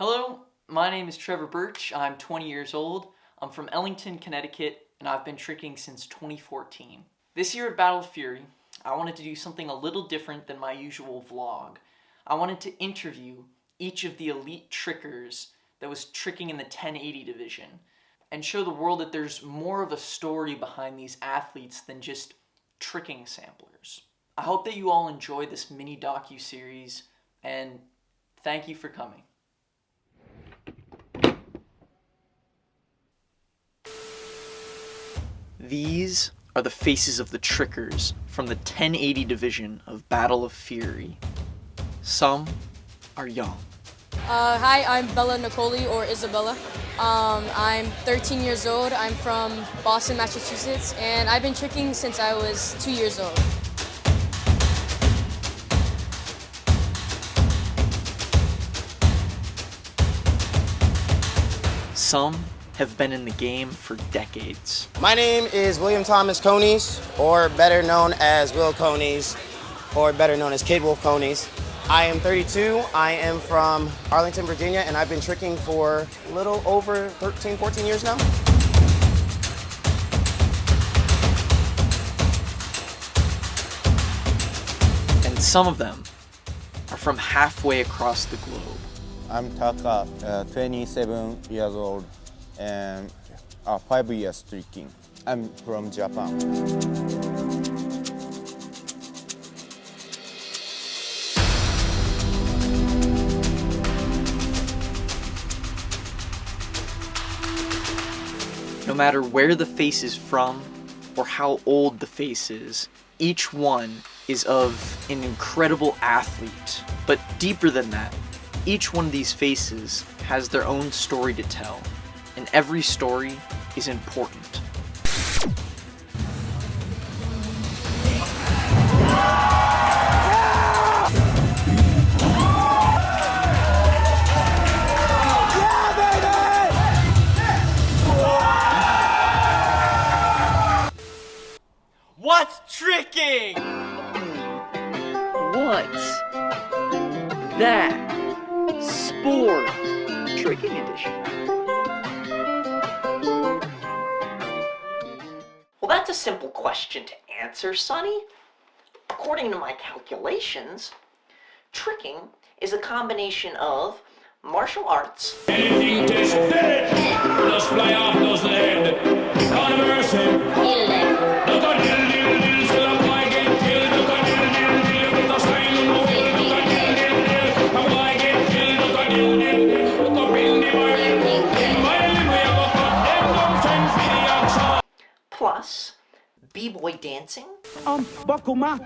Hello, my name is Trevor Birch. I'm 20 years old. I'm from Ellington, Connecticut, and I've been tricking since 2014. This year at Battle of Fury, I wanted to do something a little different than my usual vlog. I wanted to interview each of the elite trickers that was tricking in the 1080 division and show the world that there's more of a story behind these athletes than just tricking samplers. I hope that you all enjoy this mini docu-series, and thank you for coming. These are the faces of the trickers from the 1080 division of Battle of Fury. Some are young. Hi, I'm Bella Nicoli, or Isabella. I'm 13 years old. I'm from Boston, Massachusetts, and I've been tricking since I was 2 years old. Some have been in the game for decades. My name is William Thomas Conies, or better known as Will Conies, or better known as Kid Wolf Conies. I am 32, I am from Arlington, Virginia, and I've been tricking for a little over 13, 14 years now. And some of them are from halfway across the globe. I'm Taka, 27 years old, and 5 years tricking. I'm from Japan. No matter where the face is from or how old the face is, each one is of an incredible athlete. But deeper than that, each one of these faces has their own story to tell, and every story is important. What's tricking? What's that? Sport Tricking Edition. Well, that's a simple question to answer, Sonny. According to my calculations, tricking is a combination of martial arts, Anything just dead, just fly off those head. God of mercy. Look at diddle, still up, I get killed. Look at diddle, with the sign on the wall. Look at diddle, how I get killed. Look at diddle, look up in the world. In my way, I go for them, don't send for the action. plus b-boy dancing, Buckle my,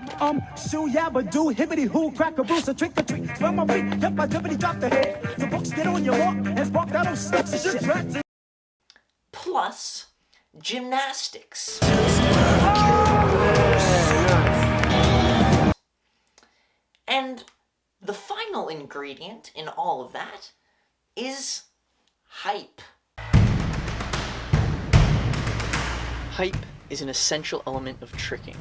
shoe yabba do, hibbity hoo, crack a bruise, a trick or treat. From my feet, yep, I dippity drop the head. The books get on your walk and spark that old sexy shit. plus gymnastics. And the final ingredient in all of that is hype. Hype is an essential element of tricking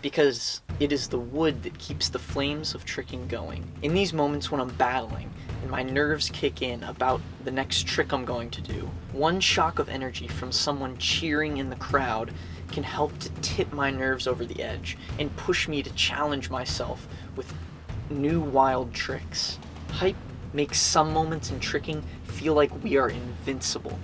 because it is the wood that keeps the flames of tricking going. In these moments when I'm battling and my nerves kick in about the next trick I'm going to do, one shock of energy from someone cheering in the crowd can help to tip my nerves over the edge and push me to challenge myself with new wild tricks. Hype makes some moments in tricking feel like we are invincible.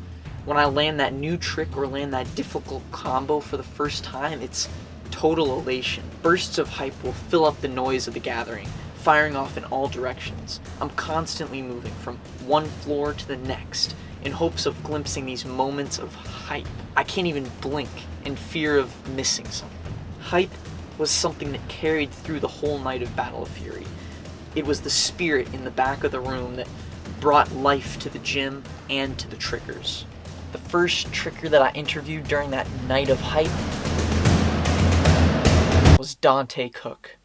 When I land that new trick or land that difficult combo for the first time, it's total elation. Bursts of hype will fill up the noise of the gathering, firing off in all directions. I'm constantly moving from one floor to the next in hopes of glimpsing these moments of hype. I can't even blink in fear of missing something. Hype was something that carried through the whole night of Battle of Fury. It was the spirit in the back of the room that brought life to the gym and to the trickers. The first tricker that I interviewed during that night of hype was Dante Cook.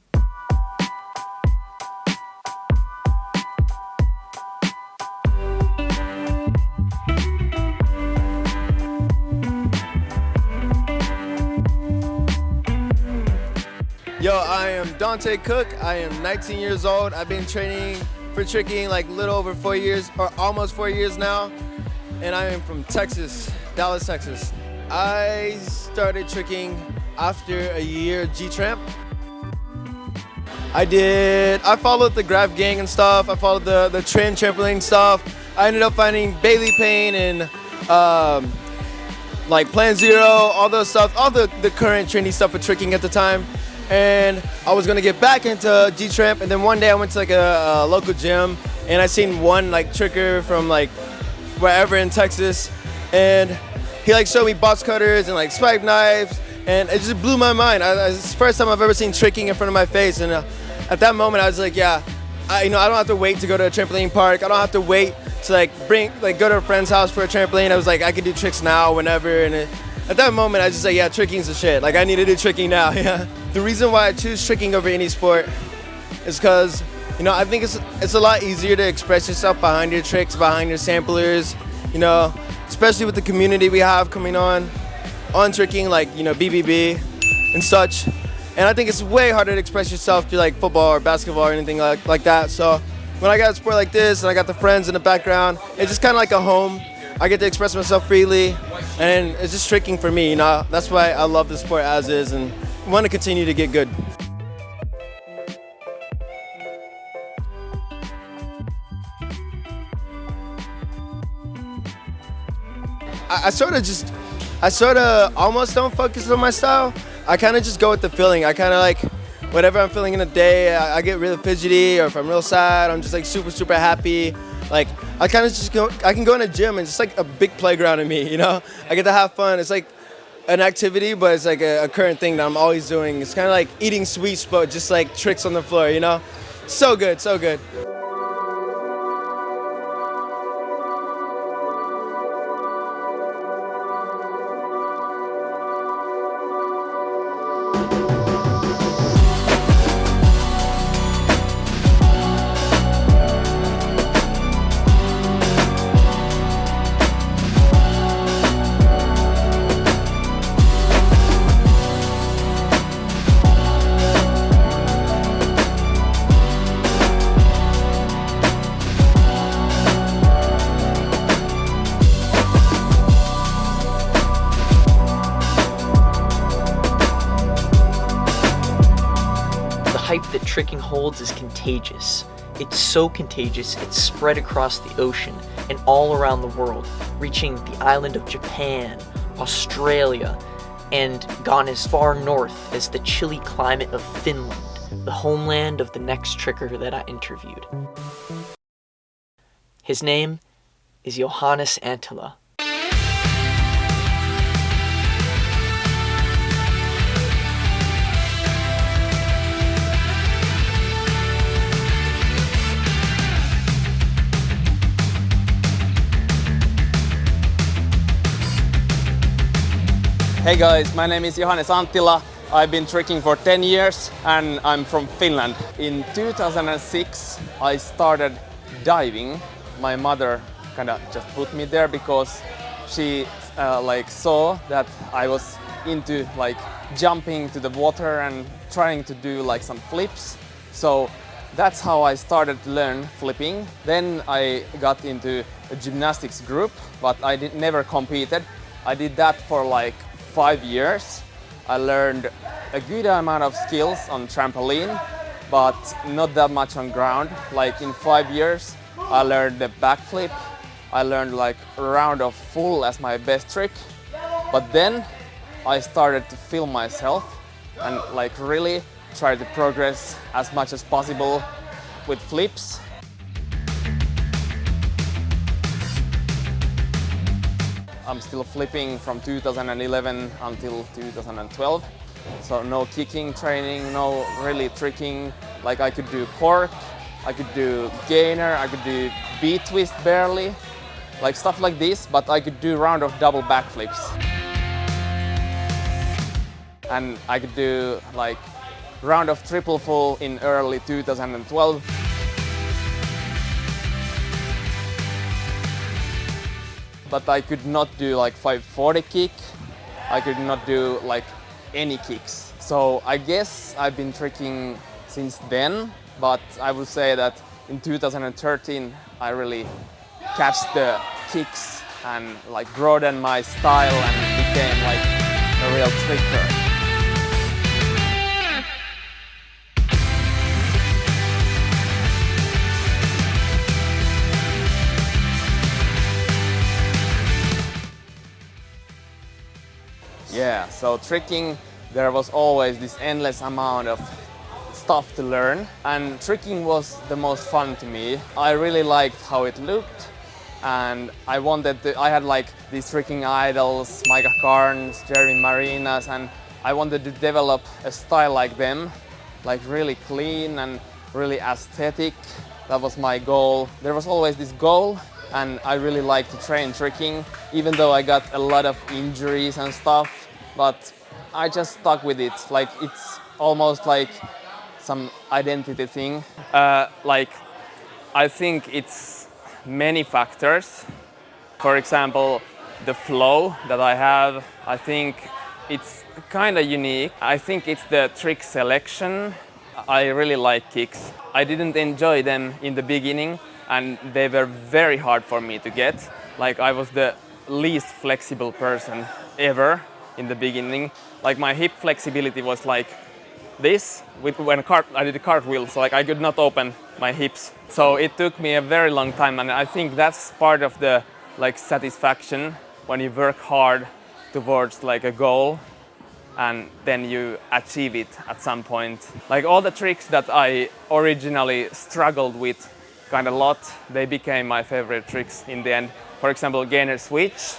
Yo, I am Dante Cook. I am 19 years old. I've been training for tricking like little over 4 years, or almost 4 years now, and I am from Texas, Dallas, Texas. I started tricking after a year G-Tramp. I followed the Graph Gang and stuff. I followed the trend trampoline stuff. I ended up finding Bailey Payne and like Plan Zero, all those stuff, all the current trendy stuff for tricking at the time. And I was gonna get back into G-Tramp, and then one day I went to like a local gym, and I seen one like tricker from like wherever in Texas, and he like showed me box cutters and like spike knives, and it just blew my mind. It's the first time I've ever seen tricking in front of my face, and at that moment I was like, yeah, I don't have to wait to go to a trampoline park. I don't have to wait to go to a friend's house for a trampoline. I was like, I can do tricks now, whenever, and at that moment I was just like, yeah, tricking's the shit. Like I need to do tricking now. Yeah. The reason why I choose tricking over any sport is because, I think it's a lot easier to express yourself behind your tricks, behind your samplers, especially with the community we have coming on tricking, like, BBB and such. And I think it's way harder to express yourself through like football or basketball or anything like that. So when I got a sport like this and I got the friends in the background, it's just kind of like a home. I get to express myself freely, and it's just tricking for me, That's why I love the sport as is and want to continue to get good. I sort of almost don't focus on my style. I kind of just go with the feeling. I kind of like, whatever I'm feeling in a day, I get really fidgety, or if I'm real sad, I'm just like super, super happy. Like, I kind of just I can go in a gym and it's like a big playground in me, I get to have fun. It's like an activity, but it's like a current thing that I'm always doing. It's kind of like eating sweets, but just like tricks on the floor, So good, so good. The hype that tricking holds is contagious. It's so contagious, it's spread across the ocean and all around the world, reaching the island of Japan, Australia, and gone as far north as the chilly climate of Finland, the homeland of the next tricker that I interviewed. His name is Johannes Antila. Hey guys, my name is Johannes Anttila. I've been tricking for 10 years and I'm from Finland. In 2006 I started diving. My mother kind of just put me there because she saw that I was into like jumping to the water and trying to do like some flips. So that's how I started to learn flipping. Then I got into a gymnastics group, but I never competed. I did that for like 5 years. I learned a good amount of skills on trampoline, but not that much on ground. Like in 5 years, I learned the backflip. I learned like a round of full as my best trick. But then I started to film myself and like really try to progress as much as possible with flips. I'm still flipping from 2011 until 2012. So no kicking training, no really tricking. Like I could do cork, I could do gainer, I could do B-twist barely, like stuff like this, but I could do round of double backflips. And I could do like round of triple full in early 2012. But I could not do like 540 kick. I could not do like any kicks. So I guess I've been tricking since then, but I would say that in 2013 I really catched the kicks and like broadened my style and became like a real tricker. Yeah, so tricking, there was always this endless amount of stuff to learn, and tricking was the most fun to me. I really liked how it looked, and I had like these tricking idols, Micah Carnes, Jeremy Marinas, and I wanted to develop a style like them, like really clean and really aesthetic. That was my goal. There was always this goal, and I really liked to train tricking, even though I got a lot of injuries and stuff, but I just stuck with it. Like it's almost like some identity thing. I think it's many factors. For example, the flow that I have, I think it's kind of unique. I think it's the trick selection. I really like kicks. I didn't enjoy them in the beginning, and they were very hard for me to get. Like I was the least flexible person ever in the beginning. Like my hip flexibility was like this when I did a cartwheel, so like I could not open my hips. So it took me a very long time, and I think that's part of the like satisfaction when you work hard towards like a goal and then you achieve it at some point. Like all the tricks that I originally struggled with kind of a lot, they became my favorite tricks in the end. For example, gainer switch.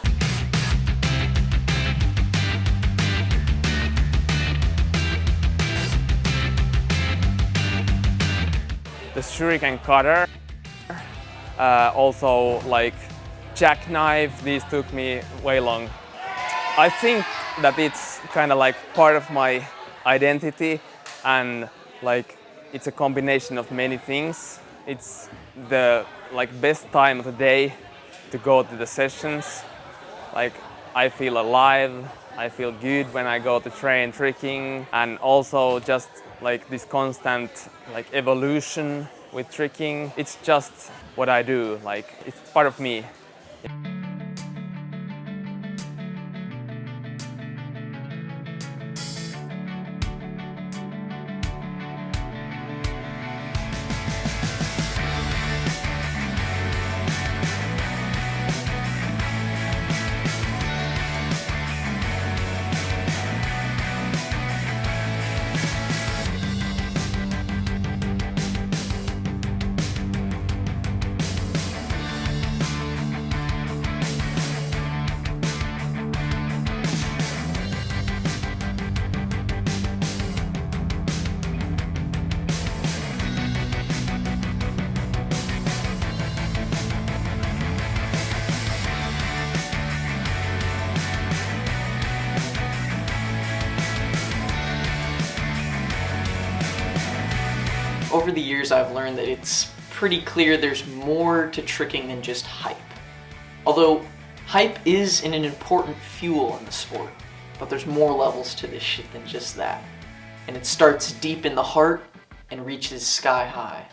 The shuriken cutter, also like jackknife, these took me way long. I think that it's kind of like part of my identity, and like it's a combination of many things. It's the like best time of the day to go to the sessions. Like I feel alive, I feel good when I go to train tricking, and also just like this constant like evolution with tricking. It's just what I do, like it's part of me. Over the years, I've learned that it's pretty clear there's more to tricking than just hype. Although hype is an important fuel in the sport, but there's more levels to this shit than just that. And it starts deep in the heart and reaches sky high.